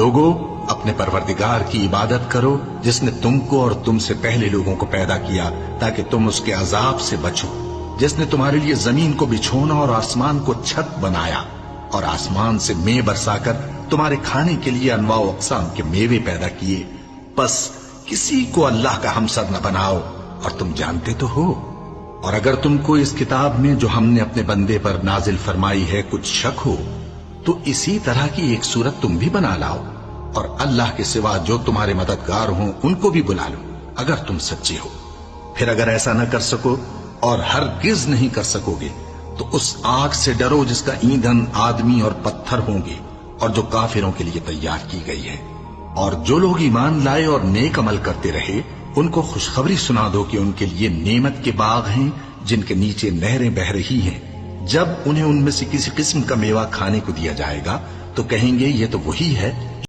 लोगों, अपने परवरदिगार की इबादत करो जिसने तुमको और तुमसे पहले लोगों को पैदा किया ताकि तुम उसके अजाब से बचो, जिसने तुम्हारे लिए जमीन को बिछोना और आसमान को छत बनाया और आसमान से मेंह बरसाकर तुम्हारे खाने के लिए अनवा अक़साम के मेवे पैदा किए। बस किसी को अल्लाह का हमसर न बनाओ, और तुम जानते तो हो। और अगर तुमको इस किताब में जो हमने अपने बंदे पर नाजिल फरमाई है कुछ शक हो, तो इसी तरह की एक सूरत तुम भी बना लाओ, और अल्लाह के सिवा जो तुम्हारे मददगार हों उनको भी बुला लो, अगर तुम सच्चे हो। फिर अगर ऐसा न कर सको और हरगिज नहीं कर सकोगे, तो उस आग से डरो जिसका ईंधन आदमी और पत्थर होंगे और जो काफिरों के लिए तैयार की गई है। और जो लोग ईमान लाए और नेक अमल करते रहे, उनको खुशखबरी सुना दो कि उनके लिए नेमत के बाग हैं जिनके नीचे नहरें बह रही हैं। जब उन्हें उनमें से किसी किस्म का मेवा खाने को दिया जाएगा तो कहेंगे ये तो वही है